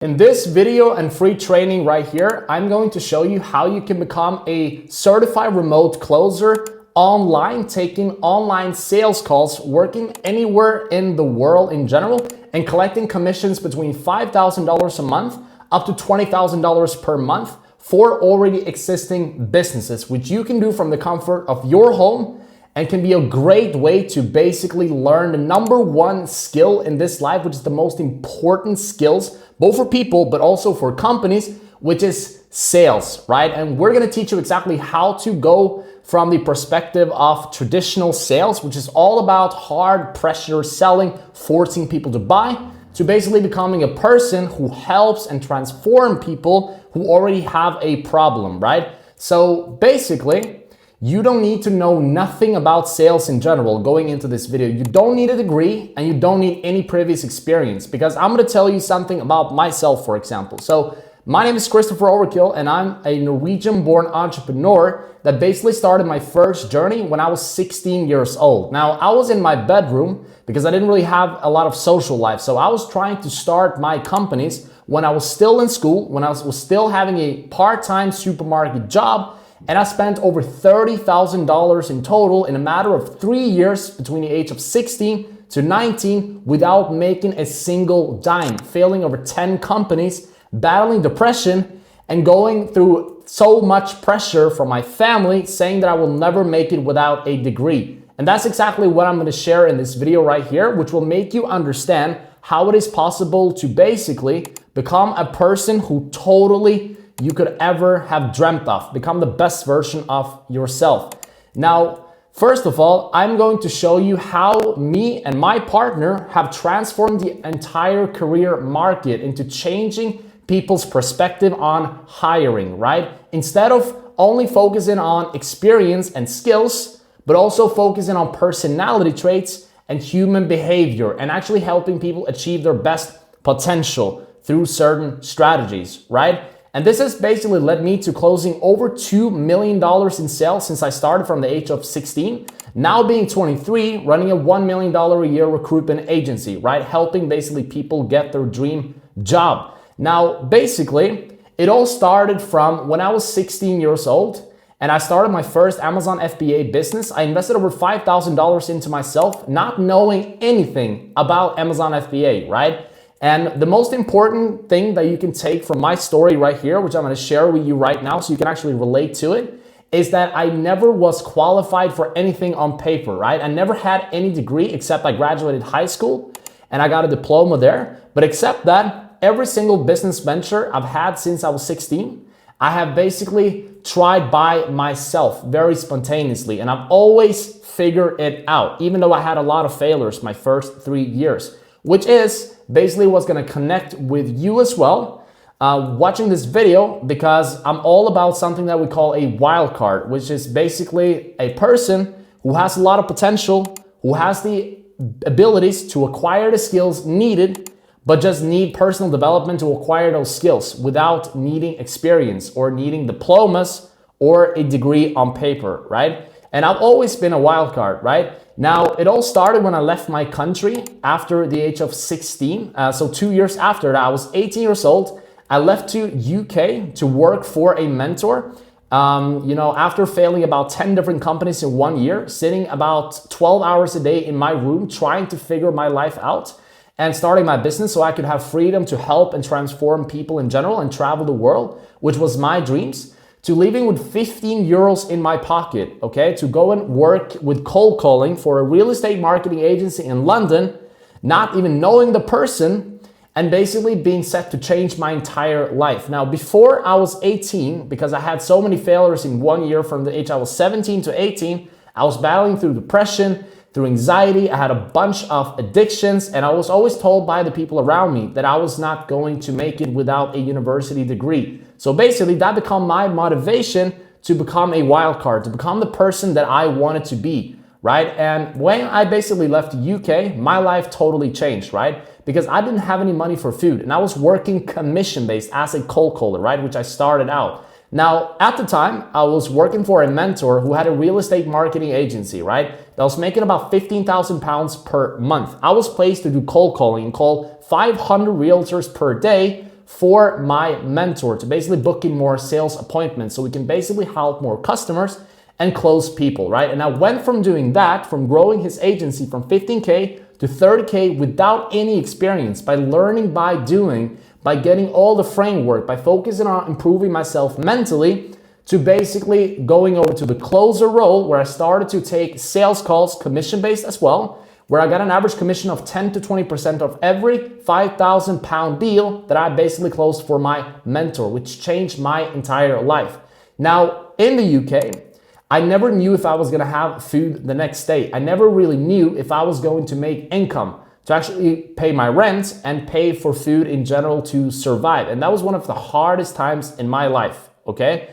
In this video and free training right here, I'm going to show you how you can become a certified remote closer online, taking online sales calls, working anywhere in the world in general, and collecting commissions between $5,000 a month up to $20,000 per month for already existing businesses, which you can do from the comfort of your home and can be a great way to basically learn the number one skill in this life, which is the most important skills, both for people, but also for companies, which is sales, right? And we're gonna teach you exactly how to go from the perspective of traditional sales, which is all about hard pressure selling, forcing people to buy, to basically becoming a person who helps and transform people who already have a problem, right? So basically, you don't need to know nothing about sales in general going into this video. You don't need a degree and you don't need any previous experience, because I'm gonna tell you something about myself, for example. So my name is Christopher Overkill and I'm a Norwegian-born entrepreneur that basically started my first journey when I was 16 years old. Now, I was in my bedroom because I didn't really have a lot of social life. So I was trying to start my companies when I was still in school, when I was still having a part-time supermarket job. And I spent over $30,000 in total in a matter of 3 years between the age of 16 to 19 without making a single dime, failing over 10 companies, battling depression, and going through so much pressure from my family saying that I will never make it without a degree. And that's exactly what I'm gonna share in this video right here, which will make you understand how it is possible to basically become a person who totally you could ever have dreamt of, become the best version of yourself. Now, first of all, I'm going to show you how me and my partner have transformed the entire career market into changing people's perspective on hiring, right? Instead of only focusing on experience and skills, but also focusing on personality traits and human behavior and actually helping people achieve their best potential through certain strategies, right? And this has basically led me to closing over $2 million in sales since I started from the age of 16. Now being 23, running a $1 million a year recruitment agency, right? Helping basically people get their dream job. Now, basically, it all started from when I was 16 years old and I started my first Amazon FBA business. I invested over $5,000 into myself, not knowing anything about Amazon FBA, right? And the most important thing that you can take from my story right here, which I'm gonna share with you right now so you can actually relate to it, is that I never was qualified for anything on paper, right? I never had any degree except I graduated high school and I got a diploma there. But except that, every single business venture I've had since I was 16, I have basically tried by myself very spontaneously. And I've always figured it out, even though I had a lot of failures my first 3 years, which is basically what's gonna connect with you as well watching this video, because I'm all about something that we call a wildcard, which is basically a person who has a lot of potential, who has the abilities to acquire the skills needed, but just need personal development to acquire those skills without needing experience or needing diplomas or a degree on paper, right? And I've always been a wild card, right? Now, it all started when I left my country after the age of 16. So 2 years after that, I was 18 years old. I left to UK to work for a mentor. After failing about 10 different companies in 1 year, sitting about 12 hours a day in my room, trying to figure my life out and starting my business so I could have freedom to help and transform people in general and travel the world, which was my dreams, to leaving with 15 euros in my pocket, okay, to go and work with cold calling for a real estate marketing agency in London, not even knowing the person, and basically being set to change my entire life. Now, before I was 18, because I had so many failures in 1 year from the age I was 17 to 18, I was battling through depression, through anxiety, I had a bunch of addictions, and I was always told by the people around me that I was not going to make it without a university degree. So basically that became my motivation to become a wild card, to become the person that I wanted to be, right? And when I basically left the UK, my life totally changed, right? Because I didn't have any money for food and I was working commission-based as a cold caller, right? Which I started out. Now, at the time, I was working for a mentor who had a real estate marketing agency, right? That was making about 15,000 pounds per month. I was placed to do cold calling and call 500 realtors per day for my mentor to basically book in more sales appointments so we can basically help more customers and close people, right? And I went from doing that, from growing his agency from 15K to 30K without any experience, by learning, by doing, by getting all the framework, by focusing on improving myself mentally, to basically going over to the closer role where I started to take sales calls, commission-based as well, where I got an average commission of 10 to 20% of every 5,000 pound deal that I basically closed for my mentor, which changed my entire life. Now, in the UK, I never knew if I was gonna have food the next day. I never really knew if I was going to make income to actually pay my rent and pay for food in general to survive. And that was one of the hardest times in my life, okay?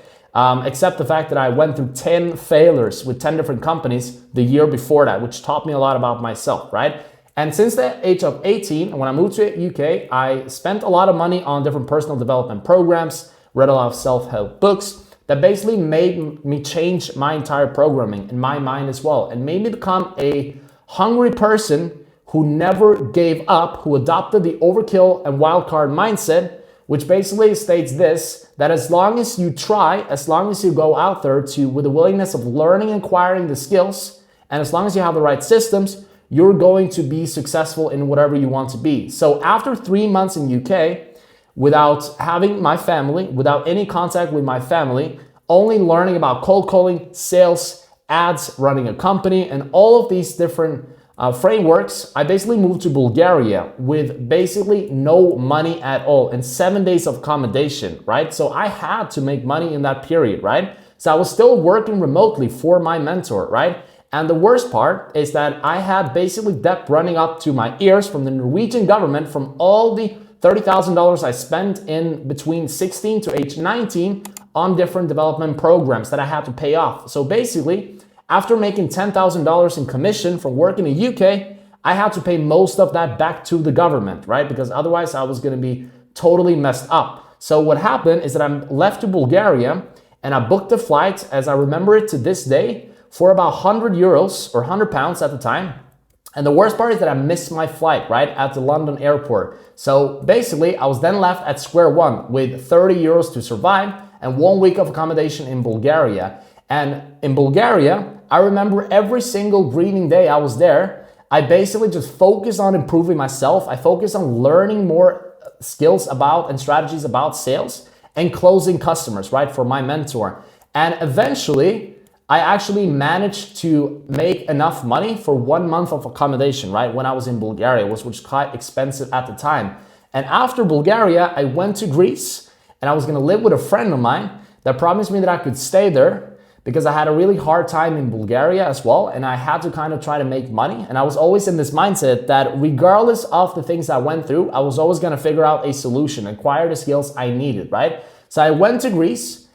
Except the fact that I went through 10 failures with 10 different companies the year before that, which taught me a lot about myself, right? And since the age of 18, when I moved to UK, I spent a lot of money on different personal development programs, read a lot of self-help books, that basically made me change my entire programming in my mind as well, and made me become a hungry person who never gave up, who adopted the overkill and wildcard mindset, which basically states this, that as long as you try, as long as you go out there with a willingness of learning and acquiring the skills, and as long as you have the right systems, you're going to be successful in whatever you want to be. So after 3 months in UK, without having my family, without any contact with my family, only learning about cold calling, sales, ads, running a company, and all of these different frameworks, I basically moved to Bulgaria with basically no money at all and 7 days of accommodation, right? So I had to make money in that period, right? So I was still working remotely for my mentor, right? And the worst part is that I had basically debt running up to my ears from the Norwegian government from all the $30,000 I spent in between 16 to age 19 on different development programs that I had to pay off. So basically, after making $10,000 in commission from working in the UK, I had to pay most of that back to the government, right? Because otherwise I was gonna be totally messed up. So what happened is that I left to Bulgaria and I booked a flight, as I remember it to this day, for about 100 euros or 100 pounds at the time. And the worst part is that I missed my flight, right, at the London airport. So basically, I was then left at square one with 30 euros to survive and 1 week of accommodation in Bulgaria. And in Bulgaria, I remember every single breathing day I was there, I basically just focused on improving myself. I focused on learning more skills about and strategies about sales and closing customers, right, for my mentor. And eventually, I actually managed to make enough money for 1 month of accommodation, right? When I was in Bulgaria, which was quite expensive at the time. And after Bulgaria, I went to Greece and I was gonna live with a friend of mine that promised me that I could stay there because I had a really hard time in Bulgaria as well. And I had to kind of try to make money. And I was always in this mindset that regardless of the things I went through, I was always gonna figure out a solution, acquire the skills I needed, right? So I went to Greece.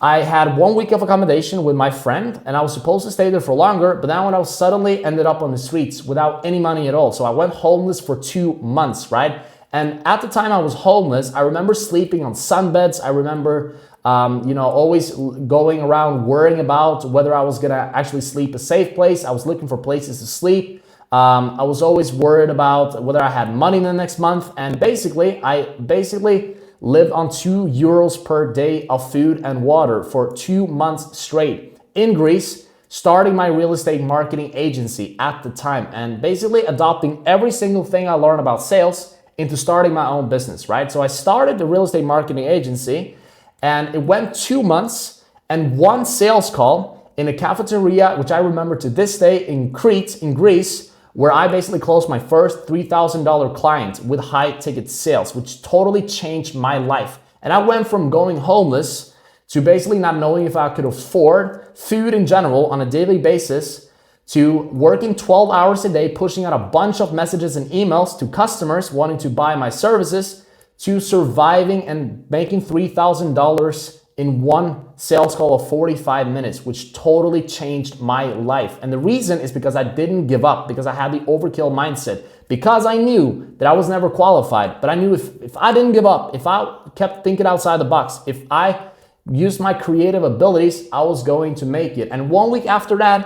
I had 1 week of accommodation with my friend and I was supposed to stay there for longer, but then when I was suddenly ended up on the streets without any money at all. So I went homeless for 2 months, right? And at the time I was homeless, I remember sleeping on sunbeds. I remember, always going around worrying about whether I was gonna actually sleep a safe place. I was looking for places to sleep. I was always worried about whether I had money the next month. And I lived on 2 euros per day of food and water for 2 months straight in Greece, starting my real estate marketing agency at the time and basically adopting every single thing I learned about sales into starting my own business, right? So I started the real estate marketing agency and it went 2 months and 1 sales call in a cafeteria, which I remember to this day in Crete, in Greece, where I basically closed my first $3,000 client with high ticket sales, which totally changed my life. And I went from going homeless to basically not knowing if I could afford food in general on a daily basis to working 12 hours a day, pushing out a bunch of messages and emails to customers wanting to buy my services, to surviving and making $3,000 in 1 sales call of 45 minutes, which totally changed my life. And the reason is because I didn't give up, because I had the overkill mindset, because I knew that I was never qualified. But I knew if I didn't give up, if I kept thinking outside the box, if I used my creative abilities, I was going to make it. And 1 week after that,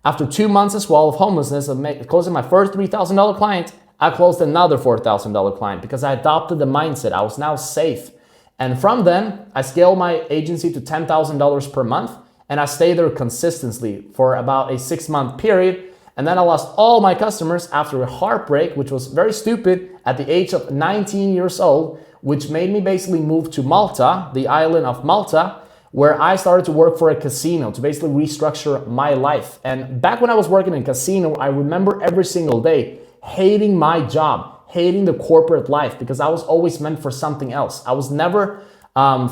after 2 months as well of homelessness, of closing my first $3,000 client, I closed another $4,000 client because I adopted the mindset. I was now safe. And from then, I scaled my agency to $10,000 per month, and I stayed there consistently for about a 6-month period. And then I lost all my customers after a heartbreak, which was very stupid, at the age of 19 years old, which made me basically move to Malta, the island of Malta, where I started to work for a casino to basically restructure my life. And back when I was working in a casino, I remember every single day hating my job, hating the corporate life, because I was always meant for something else. I was never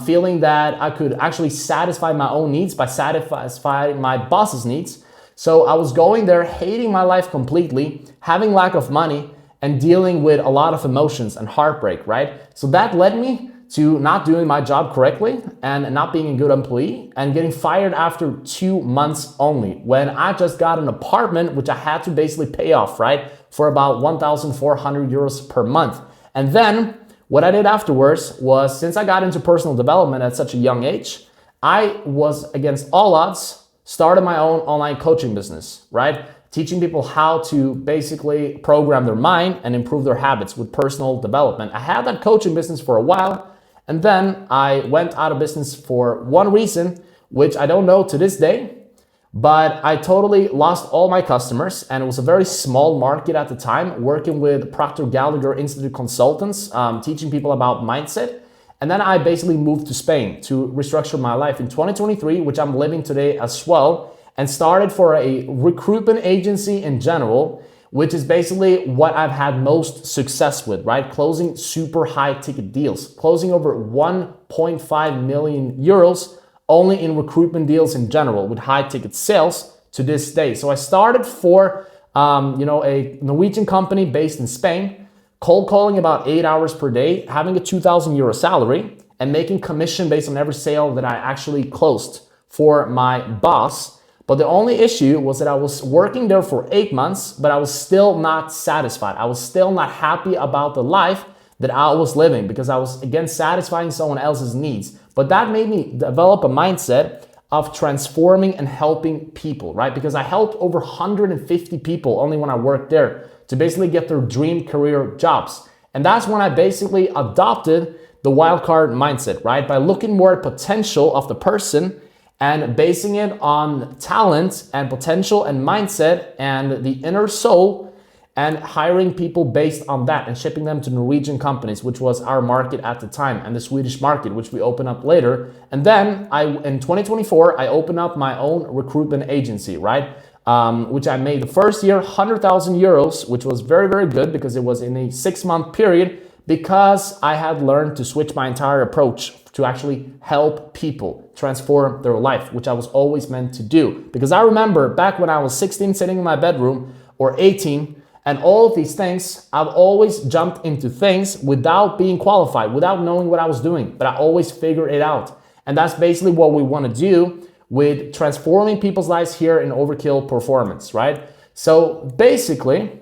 feeling that I could actually satisfy my own needs by satisfying my boss's needs. So I was going there, hating my life completely, having lack of money, and dealing with a lot of emotions and heartbreak, right? So that led me to not doing my job correctly and not being a good employee and getting fired after 2 months only, when I just got an apartment, which I had to basically pay off, right? For about 1,400 euros per month. And then what I did afterwards was, since I got into personal development at such a young age, I was, against all odds, started my own online coaching business, right? Teaching people how to basically program their mind and improve their habits with personal development. I had that coaching business for a while, and then I went out of business for one reason, which I don't know to this day, but I totally lost all my customers, and it was a very small market at the time, working with Procter Gallagher Institute consultants, teaching people about mindset. And then I basically moved to Spain to restructure my life in 2023, which I'm living today as well, and started for a recruitment agency in general, which is basically what I've had most success with, right? Closing super high ticket deals, closing over 1.5 million euros only in recruitment deals in general with high ticket sales to this day. So I started for a Norwegian company based in Spain, cold calling about 8 hours per day, having a 2,000 euro salary, and making commission based on every sale that I actually closed for my boss. But the only issue was that I was working there for 8 months, but I was still not satisfied. I was still not happy about the life that I was living, because I was, again, satisfying someone else's needs. But that made me develop a mindset of transforming and helping people, right? Because I helped over 150 people only when I worked there to basically get their dream career jobs. And that's when I basically adopted the wildcard mindset, right? By looking more at potential of the person and basing it on talent and potential and mindset and the inner soul, and hiring people based on that and shipping them to Norwegian companies, which was our market at the time, and the Swedish market, which we open up later. And then in 2024, I opened up my own recruitment agency, right? Which I made the first year 100,000 euros, which was very, very good, because it was in a 6-month period, because I had learned to switch my entire approach to actually help people transform their life, which I was always meant to do. Because I remember back when I was 16, sitting in my bedroom, or 18, and all of these things, I've always jumped into things without being qualified, without knowing what I was doing, but I always figured it out. And that's basically what we want to do with transforming people's lives here in Overkill Performance, right? So basically,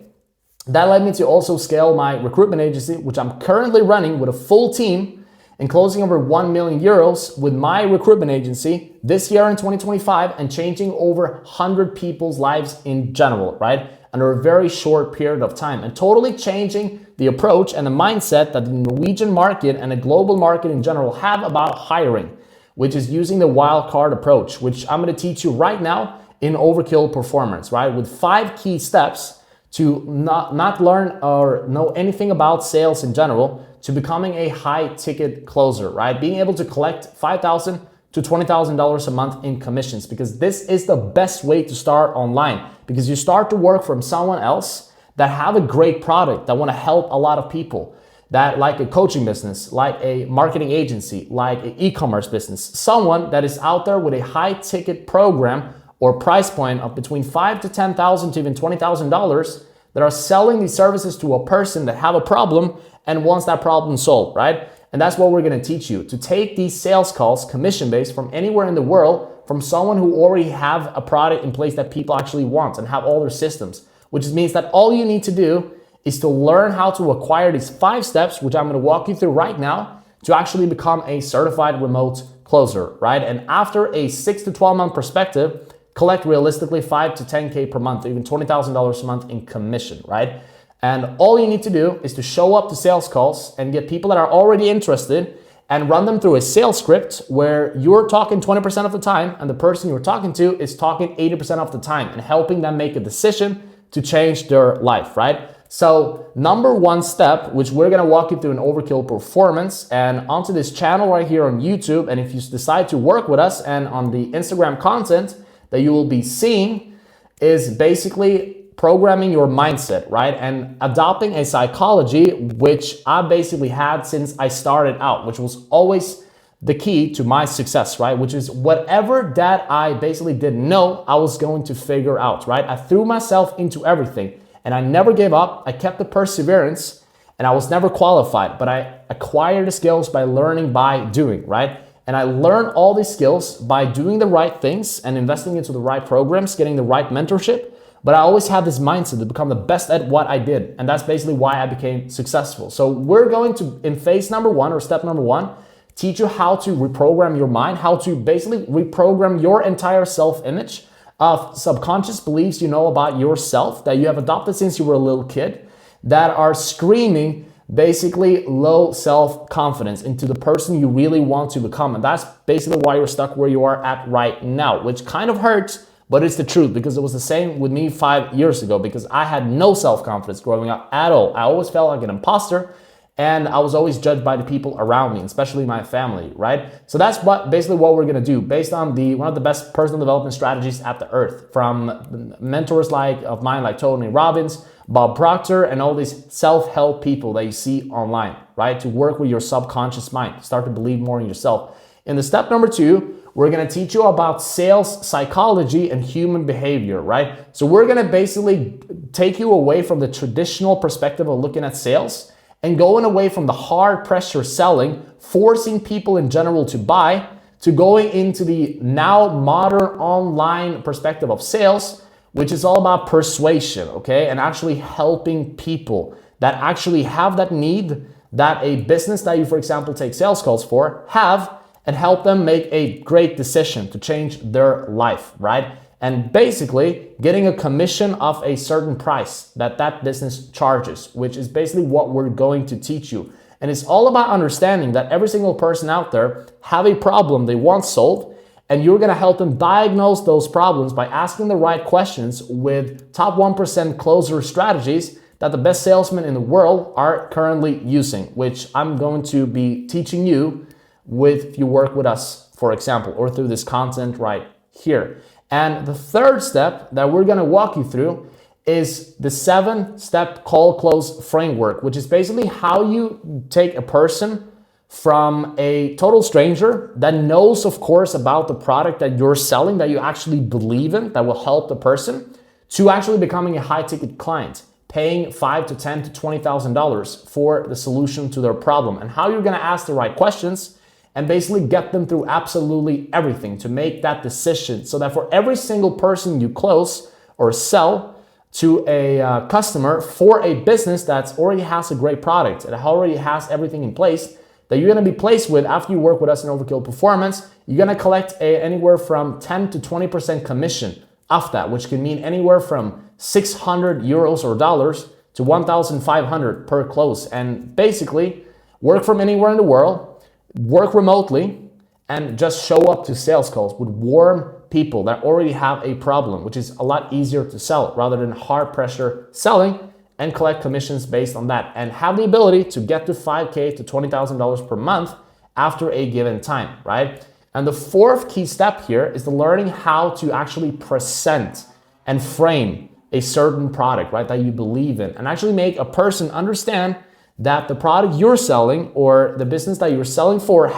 that led me to also scale my recruitment agency, which I'm currently running with a full team, and closing over 1 million euros with my recruitment agency this year in 2025, and changing over 100 people's lives in general, right? Under a very short period of time, and totally changing the approach and the mindset that the Norwegian market and the global market in general have about hiring, which is using the wildcard approach, which I'm going to teach you right now in Overkill Performance, right? With 5 key steps to not learn or know anything about sales in general, to becoming a high ticket closer, right? Being able to collect $5,000 to $20,000 a month in commissions, because this is the best way to start online, because you start to work from someone else that have a great product, that want to help a lot of people, that like a coaching business, like a marketing agency, like an e-commerce business, someone that is out there with a high ticket program or price point of between $5,000 to $10,000 to even $20,000, that are selling these services to a person that have a problem and wants that problem solved, right? And that's what we're going to teach you, to take these sales calls, commission-based, from anywhere in the world, from someone who already have a product in place that people actually want and have all their systems, which means that all you need to do is to learn how to acquire these 5 steps, which I'm going to walk you through right now, to actually become a certified remote closer, right? And after a 6 to 12 month perspective, collect realistically 5 to 10K per month, or even $20,000 a month in commission, right? And all you need to do is to show up to sales calls and get people that are already interested and run them through a sales script where you're talking 20% of the time and the person you're talking to is talking 80% of the time and helping them make a decision to change their life, right? So number one step, which we're gonna walk you through in Overkill Performance and onto this channel right here on YouTube. And if you decide to work with us and on the Instagram content that you will be seeing is basically programming your mindset, right? And adopting a psychology, which I basically had since I started out, which was always the key to my success, right? Which is whatever that I basically didn't know, I was going to figure out, right? I threw myself into everything and I never gave up. I kept the perseverance and I was never qualified, but I acquired the skills by learning by doing, right? And I learned all these skills by doing the right things and investing into the right programs, getting the right mentorship. But I always had this mindset to become the best at what I did. And that's basically why I became successful. So we're going to, in phase number one or step number one, teach you how to reprogram your mind, how to basically reprogram your entire self-image of subconscious beliefs you know about yourself that you have adopted since you were a little kid that are screaming basically low self-confidence into the person you really want to become. And that's basically why you're stuck where you are at right now, which kind of hurts, but it's the truth because it was the same with me 5 years ago because I had no self-confidence growing up at all. I always felt like an imposter and I was always judged by the people around me, especially my family, right? So that's basically what we're gonna do based on one of the best personal development strategies at the earth from mentors of mine like Tony Robbins, Bob Proctor, and all these self-help people that you see online, right? To work with your subconscious mind, start to believe more in yourself. In the step number two, we're gonna teach you about sales psychology and human behavior, right? So we're gonna basically take you away from the traditional perspective of looking at sales and going away from the hard pressure selling, forcing people in general to buy, to going into the now modern online perspective of sales, which is all about persuasion, okay? And actually helping people that actually have that need that a business that you, for example, take sales calls for, have, and help them make a great decision to change their life, right? And basically getting a commission of a certain price that business charges, which is basically what we're going to teach you. And it's all about understanding that every single person out there have a problem they want solved, and you're gonna help them diagnose those problems by asking the right questions with top 1% closer strategies that the best salesmen in the world are currently using, which I'm going to be teaching you if you work with us, for example, or through this content right here. And the third step that we're gonna walk you through is the 7-step call close framework, which is basically how you take a person from a total stranger that knows, of course, about the product that you're selling, that you actually believe in, that will help the person, to actually becoming a high-ticket client, paying $5,000 to $10,000 to $20,000 for the solution to their problem, and how you're gonna ask the right questions and basically get them through absolutely everything to make that decision so that for every single person you close or sell to a customer for a business that already has a great product, it already has everything in place that you're gonna be placed with after you work with us in Overkill Performance, you're gonna collect anywhere from 10 to 20% commission off that, which can mean anywhere from 600 euros or dollars to 1,500 per close. And basically work from anywhere in the world, work remotely, and just show up to sales calls with warm people that already have a problem, which is a lot easier to sell rather than hard pressure selling, and collect commissions based on that and have the ability to get to $5,000 to $20,000 per month after a given time, right? And the fourth key step here is the learning how to actually present and frame a certain product, right, that you believe in, and actually make a person understand that the product you're selling or the business that you're selling for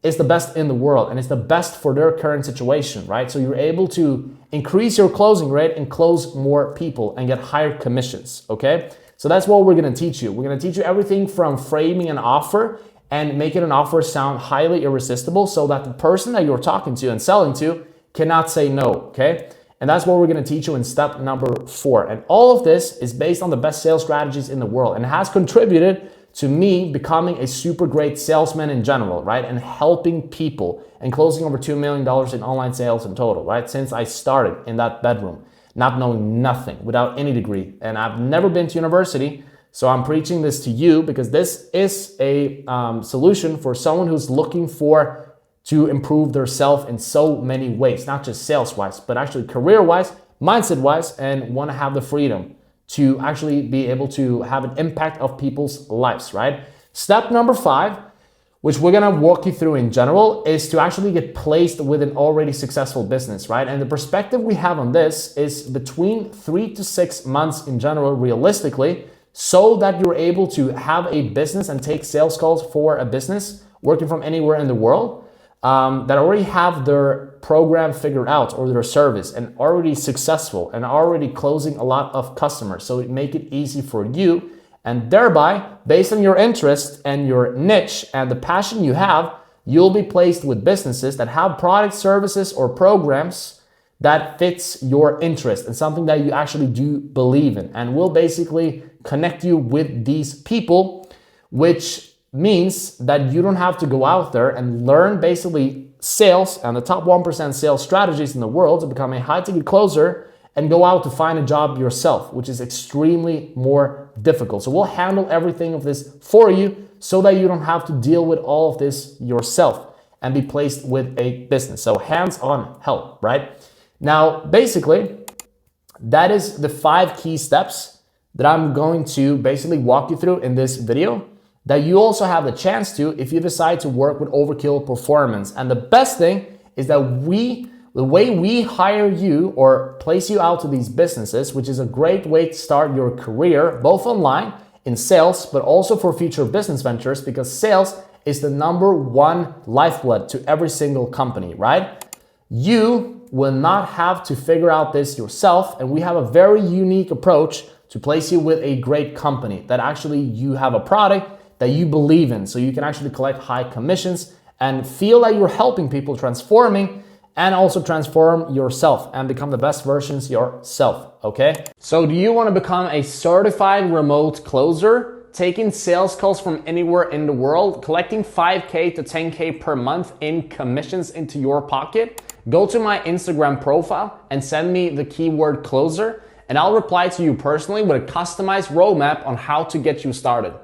is the best in the world and it's the best for their current situation, right? So you're able to increase your closing rate and close more people and get higher commissions, okay? So that's what we're gonna teach you. We're gonna teach you everything from framing an offer and making an offer sound highly irresistible so that the person that you're talking to and selling to cannot say no, okay? And that's what we're gonna teach you in step number 4. And all of this is based on the best sales strategies in the world and has contributed to me becoming a super great salesman in general, right? And helping people and closing over $2 million in online sales in total, right? Since I started in that bedroom. not knowing nothing, without any degree. And I've never been to university, so I'm preaching this to you because this is a solution for someone who's looking to improve their self in so many ways, not just sales-wise, but actually career-wise, mindset-wise, and want to have the freedom to actually be able to have an impact of people's lives, right? Step number 5, which we're gonna walk you through in general, is to actually get placed with an already successful business, right? And the perspective we have on this is between 3 to 6 months in general, realistically, so that you're able to have a business and take sales calls for a business working from anywhere in the world that already have their program figured out or their service and already successful and already closing a lot of customers. So it make it easy for you, and thereby, based on your interest and your niche and the passion you have, you'll be placed with businesses that have products, services, or programs that fits your interest and something that you actually do believe in, and will basically connect you with these people, which means that you don't have to go out there and learn basically sales and the top 1% sales strategies in the world to become a high-ticket closer and go out to find a job yourself, which is extremely more difficult. So we'll handle everything of this for you so that you don't have to deal with all of this yourself and be placed with a business. So hands-on help, right? Now, basically, that is the 5 key steps that I'm going to basically walk you through in this video that you also have the chance to if you decide to work with Overkill Performance. And the best thing is that the way we hire you or place you out to these businesses, which is a great way to start your career, both online in sales, but also for future business ventures, because sales is the #1 lifeblood to every single company, right? You will not have to figure out this yourself, and we have a very unique approach to place you with a great company that actually you have a product that you believe in, so you can actually collect high commissions and feel like you're helping people transforming and also transform yourself and become the best versions yourself, okay? So do you want to become a certified remote closer, taking sales calls from anywhere in the world, collecting 5K to 10K per month in commissions into your pocket? Go to my Instagram profile and send me the keyword closer, and I'll reply to you personally with a customized roadmap on how to get you started.